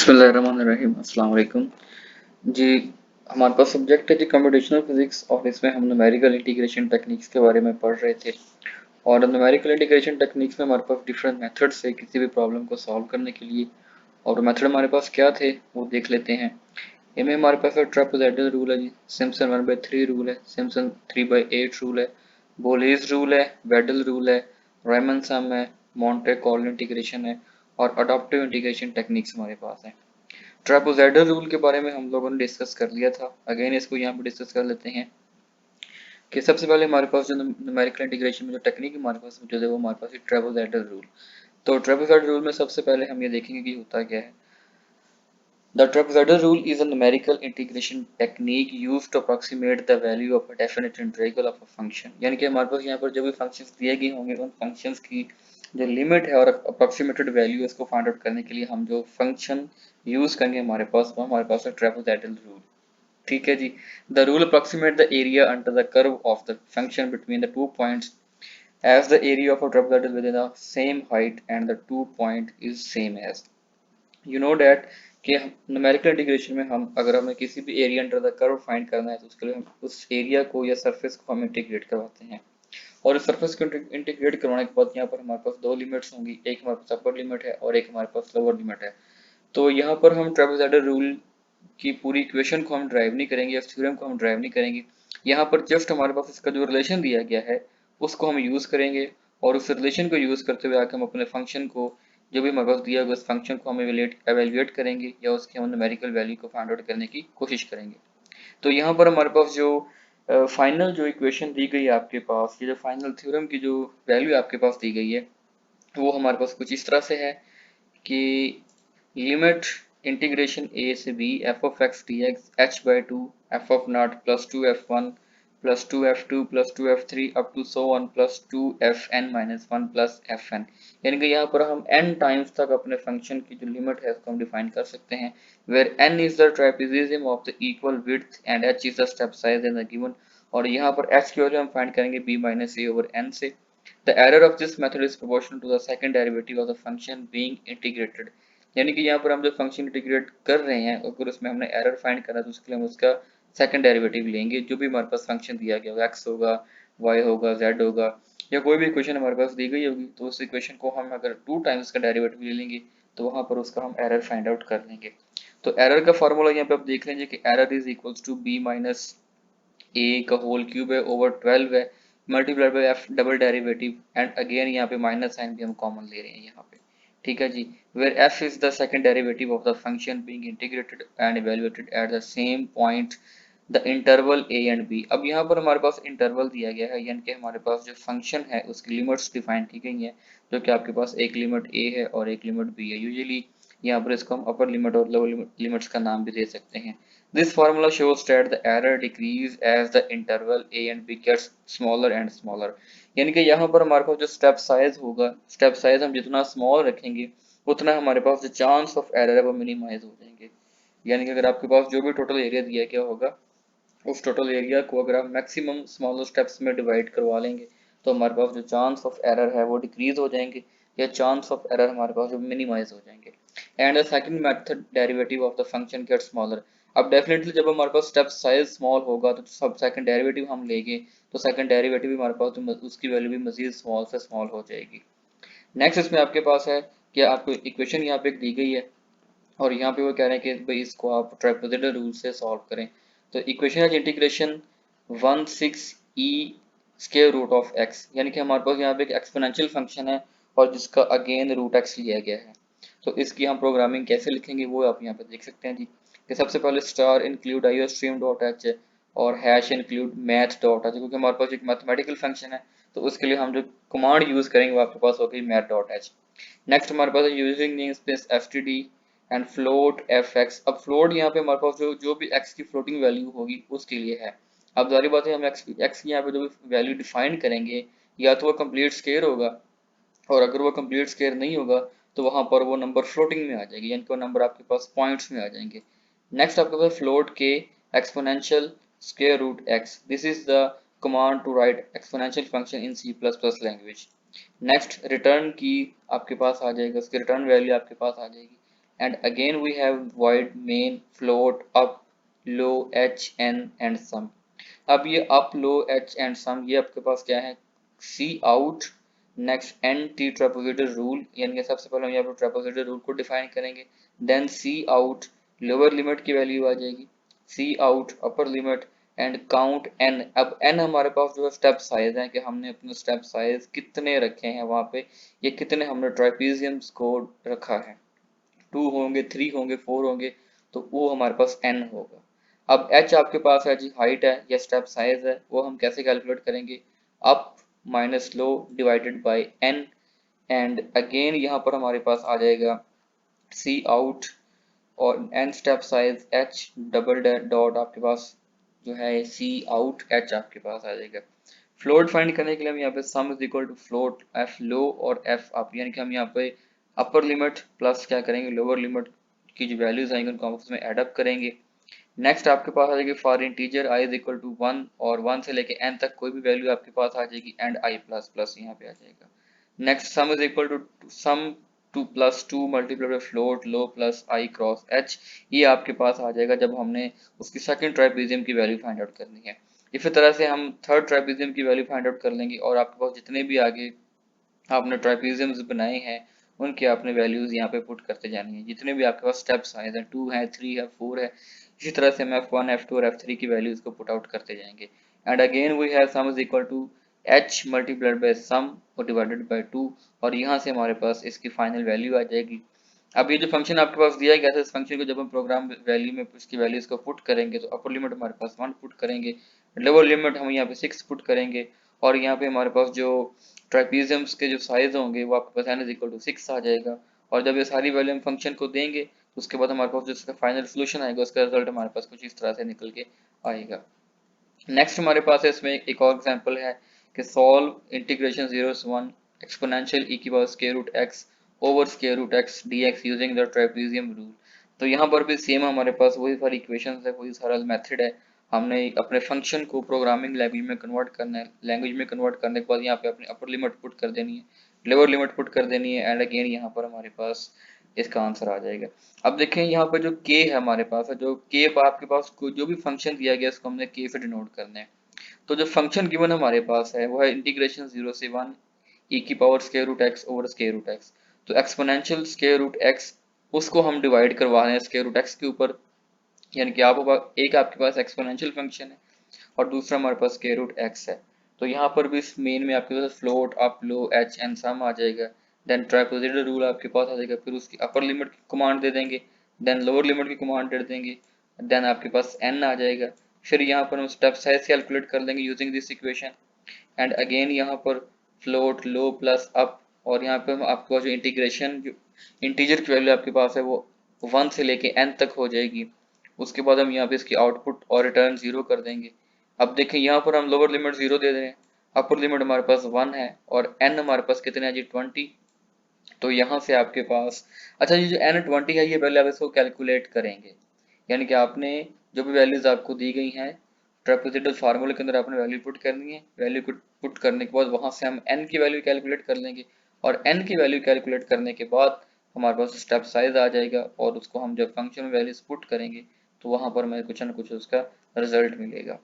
बिस्मिल्लाहिर्रहमानिर्रहीम अस्सलाम वालेकुम जी। हमारे पास सब्जेक्ट है जी कंप्यूटेशनल फिजिक्स और इसमें हम न्यूमेरिकल इंटीग्रेशन टेक्निक्स के बारे में पढ़ रहे थे। और न्यूमेरिकल इंटीग्रेशन टेक्निक्स में हमारे पास डिफरेंट मेथड्स है किसी भी प्रॉब्लम को सॉल्व करने के लिए। और मेथड हमारे पास क्या थे वो देख लेते हैं। इनमें हमारे पास ट्रापेजॉइडल रूल है जी, सिम्पसन 1/3 रूल है, सिम्पसन 3/8 रूल है, बोलेज रूल है, वेडल रूल है, रायमन सम है, मोंटे कार्लो इंटीग्रेशन है और अडॉप्टिव इंटीग्रेशन टेक्निक्स हमारे पास है। ट्रापेजॉइडल रूल के बारे में हम लोगों ने डिस्कस कर लिया था, अगेन इसको यहाँ पे डिस्कस कर लेते हैं कि सबसे पहले हमारे पास जो न्यूमेरिकल इंटीग्रेशन में जो टेक्निक हमारे पास मौजूद है वो हमारे पास है ट्रापेजॉइडल रूल। तो ट्रापेजॉइडल रूल में सबसे पहले हम ये देखेंगे कि होता क्या है। The trapezoidal rule is a numerical integration technique used to approximate the value of a definite integral of a function। यानी कि हमारे पास यहाँ पर जो भी फंक्शंस दिए गए होंगे उन फंक्शंस की जो लिमिट है और अप्रोक्सीमेटेड वैल्यू इसको फाइंड आउट करने के लिए हम जो फंक्शन यूज करेंगे हमारे पास वो हमारे पास है ट्रापेजॉइडल रूल। ठीक है जी। The rule approximate the area under the curve of the function between the two points as the area of a trapezoid is within the same height and the two point is same as। you know that कि numerical integration में हम अगर हमें किसी भी area under the curve find करना है तो उसके लिए हम उस एरिया को या सरफेस को हम इंटीग्रेट करवाते हैं। और इस सरफेस को इंटीग्रेट करवाने के बाद यहाँ पर हमारे पास दो लिमिट्स होंगी, एक हमारे पास अपर लिमिट है और एक हमारे पास लोअर लिमिट है। तो यहाँ पर हम ट्रापेजॉइडल रूल की पूरी इक्वेशन को हम ड्राइव नहीं करेंगे, इस थ्योरम को हम ड्राइव नहीं करेंगे। यहाँ पर जस्ट हमारे पास इसका जो रिलेशन दिया गया है उसको हम यूज करेंगे और उस रिलेशन को यूज करते हुए आके हम अपने फंक्शन को जो भी हमारे पास दिया होगा उस फंक्शन को हम एवेल्युएट करेंगे या उसके हम न्यूमेरिकल वैल्यू को फाइंड आउट करने की कोशिश करेंगे। तो यहाँ पर हमारे पास जो फाइनल जो इक्वेशन दी गई है आपके पास, ये जो फाइनल थ्योरम की जो वैल्यू आपके पास दी गई है वो हमारे पास कुछ इस तरह से है कि लिमिट इंटीग्रेशन ए से B F of X D X H by two F of naught plus two F one plus two F two plus two F three up to so one plus two F N minus one plus F N. यानी कि यहाँ पर हम N times तक अपने function की जो limit है उसको हम डिफाइन कर सकते हैं, where N is the trapezium of the equal width and H is the step size in the given. और यहाँ पर एच की वैल्यू हम फाइंड करेंगे B minus A over N से। The error of this method is proportional to the second derivative of the function being integrated। यानी कि यहाँ पर हम जो फंक्शन इंटीग्रेट कर रहे हैं अगर उसमें हमने एरर फाइंड करना है तो उसके लिए हम उसका सेकंड डेरिवेटिव लेंगे, जो भी हमारे पास फंक्शन दिया गया होगा, एक्स होगा, वाई होगा, जेड होगा या कोई भी इक्वेशन हमारे पास दी गई होगी तो उस इक्वेशन को हम अगर टू टाइम्स का डेरिवेटिव ले लेंगे तो वहां पर उसका हम एरर फाइंड आउट कर लेंगे। तो एरर का फॉर्मूला यहाँ पे आप देख लीजिए कि error is equals to B minus A का होल क्यूब है ओवर 12 है multiplied by F double derivative and again यहाँ पे माइनस साइन भी हम कॉमन ले रहे हैं यहाँ पे। ठीक है जी। Where F is the second derivative of the function being integrated and evaluated at the same point the interval A and B. अब यहाँ पर हमारे पास इंटरवल दिया गया है यानी कि हमारे पास जो फंक्शन है उसकी लिमिट्स डिफाइन की गई है, जो कि आपके पास एक लिमिट ए है और एक लिमिट बी है। यूजुअली यहाँ पर इसको हम अपर लिमिट और लोअर लिमिट्स का नाम भी दे सकते हैं। This formula shows that the error decrease as the interval a and b gets smaller and smaller। यानी कि यहाँ पर हमारे पास जो स्टेप साइज होगा, स्टेप साइज हम जितना स्मॉल रखेंगे उतना हमारे पास जो चांस ऑफ एरर है वो मिनिमाइज हो जाएंगे। यानी कि अगर आपके पास जो भी टोटल एरिया दिया गया होगा उस टोटल एरिया को अगर आप मैक्सिमम स्मॉलर स्टेप्स में डिवाइड करवा लेंगे तो हमारे पास जो चांस ऑफ एरर है वो डिक्रीज हो जाएंगे या चांस ऑफ एरर हमारे पास जो मिनिमाइज हो जाएंगे। And the second method derivative of the function get smaller. अब डेफिनेटली जब हमारे पास स्टेप साइज स्मॉल होगा तो सब सेकंड डेरिवेटिव हम लेंगे तो सेकंड डेरिवेटिव भी हमारे पास तो उसकी वैल्यू भी मजीद स्मॉल से स्मॉल हो जाएगी। नेक्स्ट इसमें आपके पास है कि आपको इक्वेशन यहाँ पे दी गई है और यहाँ पे वो कह रहे हैं कि भाई इसको आप ट्रापेजॉइडल रूल से सॉल्व करें। तो इक्वेशन है integration 16e square root of x। यानी कि हमारे पास यहाँ पे एक एक्सपोनेंशियल फंक्शन है और जिसका अगेन रूट x लिया गया है। तो इसकी हम प्रोग्रामिंग कैसे लिखेंगे वो आप यहाँ पे देख सकते हैं जी कि सबसे पहले star include iostream dot H है और hash include math dot H, क्योंकि हमारे पास एक मैथमेटिकल फंक्शन है तो उसके लिए हम जो कमांड यूज करेंगे वो आपके पास होगी मैथ डॉट एच। नेक्स्ट हमारे पास है using name space STD and float F X. अब फ्लोट यहाँ पे हमारे पास जो भी एक्स की फ्लोटिंग वैल्यू होगी उसके लिए है। अब जारी बात है हम एक्स की यहाँ पे जो भी वैल्यू डिफाइन करेंगे या तो वो कंप्लीट स्केयर होगा और अगर वो कंप्लीट स्केयर नहीं होगा तो वहां पर वो नंबर फ्लोटिंग में आ जाएगी यानी कि वो नंबर आपके पास पॉइंट्स में आ जाएंगे। नेक्स्ट आपके पास फ्लोट के exponential square root X, this is the command to write exponential function in C plus plus language. Next return की आपके पास आ जाएगा, उसकी रिटर्न वैल्यू आपके पास आ जाएगी। And again we have void main float up low h n and sum। अब ये up low H and sum ये आपके पास क्या है, सी out next N T trapezoidal rule, यानी कि सबसे पहले हम यहाँ पर ट्रेपेजोइडल रूल को डिफाइन करेंगे, देन सी आउट लोअर लिमिट की वैल्यू आ जाएगी, cout upper limit and count N. अब एन हमारे पास जो स्टेप साइज है कि हमने अपने स्टेप साइज कितने रखे हैं वहाँ पे, ये कितने हमने ट्राइपीजियम्स को रखा है, 2 होंगे, 3 होंगे, 4 होंगे, तो वो हमारे पास n होगा। अब h आपके पास है जी, हाइट है या स्टेप साइज है, वो हम कैसे कैलकुलेट करेंगे, up minus low divided by n। And again यहाँ पर हमारे पास आ जाएगा सी आउट और n step size h double dot आपके पास जो है सी आउट h आपके पास आ जाएगा। फ्लोट फाइंड करने के लिए हम यहाँ पे sum is equal to float F low और एफ अप, यानी कि हम यहाँ पे अपर लिमिट प्लस क्या करेंगे लोअर लिमिट की जो वैल्यूज आएंगे उनको आपस में एड अप करेंगे। नेक्स्ट आपके पास आ जाएगी for integer I is equal to 1 और 1 से लेके n तक कोई भी वैल्यू आपके पास आ जाएगी एंड आई प्लस प्लस यहाँ पे आ जाएगा। Next sum is equal to sum two plus two multiply by float low plus I cross H, ये आपके पास आ जाएगा जब हमने उसकी सेकंड ट्राइपीजियम की वैल्यू फाइंड आउट करनी है। इसी तरह से हम थर्ड ट्राइपीजियम की वैल्यू फाइंड आउट कर लेंगे और आपके पास जितने भी आगे आपने ट्राइपीजियम्स बनाए हैं उनकी आपने वैल्यूज यहाँ पे पुट करते जानी है, जितने भी आपके पास स्टेप्स आए हैं 2 है 3 है 4 है, इसी तरह से हम F1 F2 और F3 की वैल्यूज को पुट आउट करते जाएंगे। And again we have sum is equal to h multiplied by sum और डिवाइडेड बाय 2 और यहाँ से हमारे पास इसकी फाइनल वैल्यू आ जाएगी। अब ये जो फंक्शन आपके पास दिया गया था इस फंक्शन को जब हम प्रोग्राम वैल्यू में इसकी वैल्यूज को पुट करेंगे तो अपर लिमिट हमारे पास 1 पुट करेंगे, लोअर लिमिट हम यहाँ पे 6 पुट करेंगे और यहाँ पे हमारे पास जो ट्राइपीजियम्स के जो साइज होंगे वो आपके पास n इज इक्वल टू 6 आ जाएगा। और जब ये सारी वैल्यू हम फंक्शन को देंगे तो उसके बाद हमारे पास जो इसका फाइनल सोल्यूशन आएगा उसका रिजल्ट हमारे पास कुछ इस तरह से निकल के आएगा। नेक्स्ट हमारे पास है इसमें एक और एग्जांपल है कि सॉल्व इंटीग्रेशन 0 से 1 एक्सपोनेंशियल e की power square root x over square root x dx using the trapezium rule. तो यहाँ पर भी सेम हमारे पास वही सारी इक्वेशंस है, वही सारा मेथड है। हमने अपने फंक्शन को प्रोग्रामिंग लैंग्वेज में कन्वर्ट करना है, लैंग्वेज में कन्वर्ट करने के बाद यहाँ पे अपनी अपर लिमिट पुट कर देनी है, लोअर लिमिट पुट कर देनी है एंड अगेन यहाँ पर हमारे पास इसका आंसर आ जाएगा। अब देखें यहाँ पर जो k है हमारे पास है, जो k आपके पास जो भी फंक्शन दिया गया इसको हमने k से डिनोट करना है। तो जो फंक्शन गिवन हमारे पास है वो है इंटीग्रेशन 0 से 1 e की power square root x over square root x। तो एक्सपोनेंशियल स्क्वायर रूट x उसको हम डिवाइड करवा रहे हैं स्क्वायर रूट x के ऊपर, यानी कि आप एक आपके पास एक्सपोनेंशियल फंक्शन है और दूसरा हमारे पास स्क्वायर रूट x है। तो यहाँ पर भी इस मेन में आपके पास float up low H and sum आ जाएगा, देन ट्राइपोजिडल रूल आपके पास आ जाएगा, फिर उसकी अपर लिमिट की कमांड दे देंगे, देन लोअर लिमिट की कमांड दे देंगे, देन आपके पास n आ जाएगा। फिर यहाँ पर हम स्टेप साइज कैलकुलेट कर लेंगे using this equation and again यहाँ पर फ्लोट लो प्लस अप और यहाँ पे आपके पास जो इंटीग्रेशन जो इंटीजर की वैल्यू आपके पास है वो 1 से लेके n तक हो जाएगी। उसके बाद हम यहाँ पे इसकी आउटपुट और रिटर्न 0 कर देंगे। अब देखें यहाँ पर हम लोअर लिमिट 0 दे रहे हैं, अपर लिमिट हमारे पास 1 है और n हमारे पास कितने है जी 20। तो यहाँ से आपके पास अच्छा ये जो n20 है ये पहले आप इसको कैलकुलेट करेंगे, यानी कि आपने जो भी वैल्यूज आपको दी गई हैं ट्रेपेजोइडल फार्मूले के अंदर आपने वैल्यू पुट करनी है, वैल्यू को पुट करने के बाद वहां से हम n की वैल्यू कैलकुलेट कर लेंगे और n की वैल्यू कैलकुलेट करने के बाद हमारे पास स्टेप साइज आ जाएगा और उसको हम जब फंक्शन में वैल्यूज पुट करेंगे तो वहां पर हमें कुछ ना कुछ उसका रिजल्ट मिलेगा।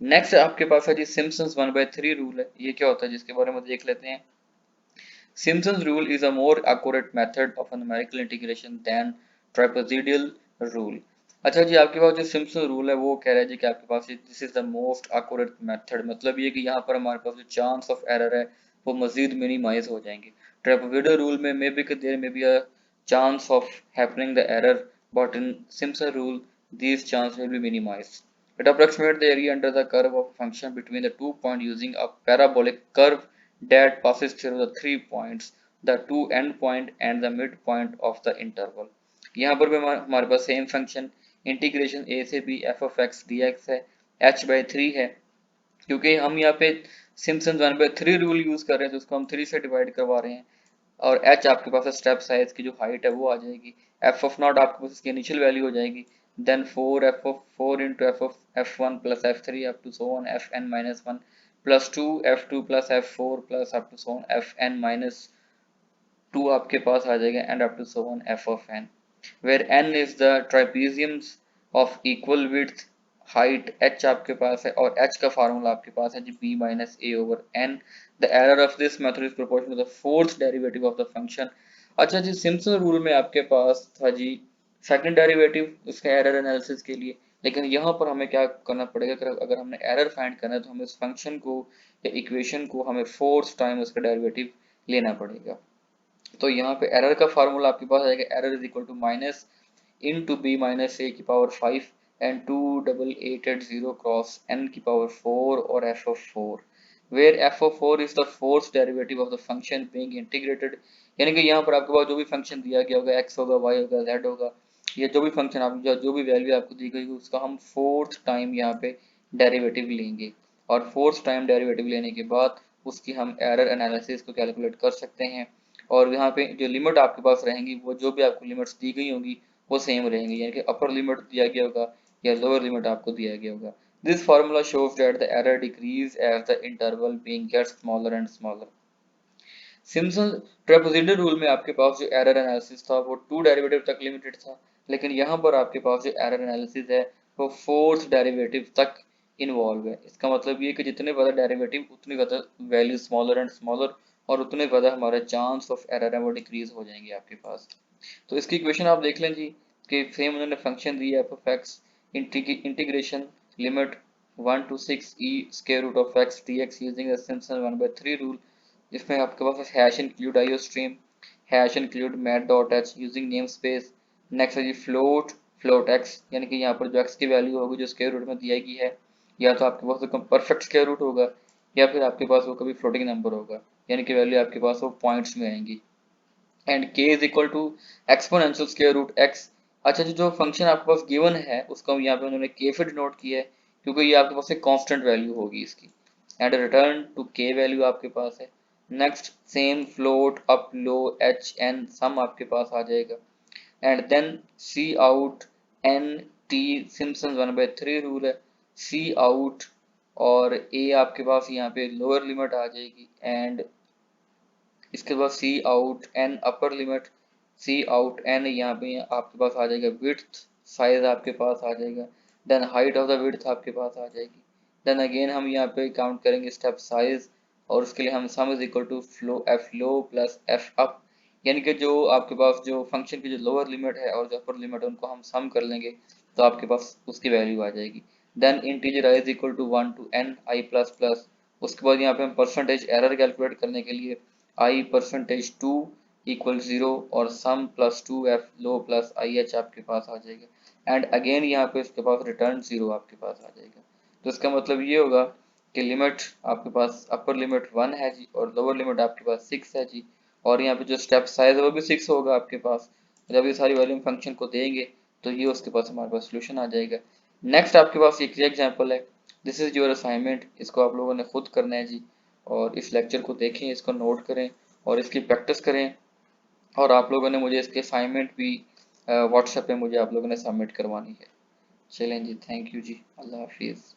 नेक्स्ट आपके पास है जी सिम्पसन्स 1/3 रूल है, ये क्या होता है जिसके बारे में देख लेते हैं। Simpson's rule is a more accurate method of numerical integration than trapezoidal rule। अच्छा जी आपके पास जो सिम्पसन रूल है वो कह रहा है जी कि आपके पास this is the most accurate method, मतलब ये कि यहाँ पर हमारे पास जो चांस ऑफ एरर है वो मजीद मिनिमाइज हो जाएंगे। ट्रेपेजोइडल रूल में may be there may be a chance of happening the error but in Simpson rule these chance will be minimized. It approximates the area under the curve of a function between the 2 points using a parabolic curve that passes through the 3 points, the two end point and the midpoint of the interval। यहाँ पर भी हमारे पास same function integration a से b f of x dx है, h/3 है, क्योंकि हम यहाँ पे सिम्पसन 1/3 रूल यूज कर रहे हैं तो उसको हम 3 से डिवाइड करवा रहे हैं और h आपके पास स्टेप साइज की जो हाइट है वो आ जाएगी, f ऑफ नॉट आपके पास इसकी इनिशियल वैल्यू हो जाएगी, then 4 f of 4 into f of f1 plus f3 up to so on fn minus 1 plus 2 f2 plus f4 plus up to so on fn minus 2 आपके पास आ जाएगा and up to so on f of n। where n is the trapeziums of equal width height h आपके पास है और h का formula आपके पास है जी b minus a over n. The error of this method is proportional to the fourth derivative of the function. अच्छा जी, Simpson rule में आपके पास था जी सेकंड डेरिवेटिव उसका एरर एनालिसिस के लिए, लेकिन यहाँ पर हमें क्या करना पड़ेगा, अगर हमने एरर फाइंड करना है तो हमें उस फंक्शन को या इक्वेशन को हमें फोर्थ टाइम उसका डेरिवेटिव लेना पड़ेगा। तो यहाँ पे एरर का फार्मूला आपके पास आएगा, error is equal to minus into b minus a की पावर 5 and 2880 cross n की पावर 4 और f of 4 where f of 4 is the fourth derivative of the function being integrated। यानी कि यहाँ पर आपके पास जो भी फंक्शन दिया गया होगा x होगा y होगा z होगा या जो भी फंक्शन आप जो भी वैल्यू आपको दी गई उसका हम फोर्थ टाइम यहाँ पे डेरिवेटिव लेंगे और फोर्थ टाइम डेरिवेटिव लेने के बाद उसकी हम एरर एनालिसिस को कैलकुलेट कर सकते हैं और यहाँ पे जो लिमिट आपके पास रहेंगी वो जो भी आपको लिमिट्स दी गई होंगी वो सेम रहेंगे, यानी कि अपर लिमिट दिया गया होगा या लोअर लिमिट आपको दिया गया होगा। This formula shows that the error decreases as the interval being gets smaller and smaller. Simpson trapezoidal rule में आपके पास जो एरर एनालिसिस था वो टू डेरिवेटिव तक लिमिटेड था, लेकिन यहाँ पर आपके पास जो एरर एनालिसिस है वो फोर्थ डेरिवेटिव तक इन्वॉल्व है। इसका मतलब ये कि जितने ज़्यादा डेरिवेटिव उतनी ज़्यादा वैल्यू स्मॉलर एंड स्मॉलर और उतने ज़्यादा हमारे चांस ऑफ एरर है वो डिक्रीज हो जाएंगे आपके पास। तो इसकी इक्वेशन आप देख लें जी कि सेम उन्होंने फंक्शन दिया F of x integration limit 1 to 6 e square root of x dx using the Simpson 1/3 rule, जिसमें आपके पास hash include IO stream, hash include math dot H using name space. Next है जी float float x, यानी कि यहाँ पर जो एक्स की वैल्यू होगी जो स्क्वायर रूट में दी गई है या तो आपके पास परफेक्ट स्क्वायर रूट होगा या फिर आपके पास वो कभी फ्लोटिंग नंबर होगा, यानी कि वैल्यू आपके पास वो पॉइंट्स में आएंगी। And k is equal to exponential square root x। अच्छा जी, जो फंक्शन आपके पास गिवन है उसको यहाँ पे उन्होंने k से डिनोट किया है क्योंकि ये आपके पास एक कांस्टेंट वैल्यू होगी इसकी। And return to k value आपके पास है। Next same float up low h n sum आपके पास आ जाएगा and then C out n t Simpson 1/3 rule है, सी आउट और a आपके पास यहाँ पे लोअर लिमिट आ जाएगी एंड इसके बाद cout N upper limit, cout N यहाँ पे आपके पास आ जाएगा विड्थ साइज आपके पास आ जाएगा, then height of the width आपके पास आ जाएगी, देन अगेन हम यहाँ पे काउंट करेंगे स्टेप साइज और उसके लिए हम sum is equal to flow F low plus F up, यानी कि जो आपके पास जो फंक्शन की जो लोअर लिमिट है और जो अपर लिमिट है उनको हम सम कर लेंगे तो आपके पास उसकी वैल्यू आ जाएगी। Then integer I is equal to 1 to n I plus plus, उसके बाद यहाँ पे हम परसेंटेज एरर कैलकुलेट करने के लिए आई परसेंटेज 2 इक्वल 0 और sum plus 2f low plus I H आपके पास आ जाएगा एंड अगेन यहाँ पे इसके पास रिटर्न 0 आपके पास आ जाएगा। तो इसका मतलब ये होगा कि लिमिट आपके पास अपर लिमिट 1 है जी और लोअर लिमिट आपके पास 6 है जी और यहाँ पे जो स्टेप साइज है वो भी 6 होगा आपके पास। जब ये सारी वैल्यू फंक्शन को देंगे तो ये उसके पास हमारे पास सोल्यूशन आ जाएगा। नेक्स्ट आपके पास एक एग्जाम्पल है, दिस इज योर असाइनमेंट, इसको आप लोगों ने खुद करना है जी और इस लेक्चर को देखें, इसको नोट करें और इसकी प्रैक्टिस करें और आप लोगों ने मुझे इसके असाइनमेंट भी व्हाट्सएप पे मुझे आप लोगों ने सबमिट करवानी है। चलें जी, थैंक यू जी, अल्लाह हाफिज़।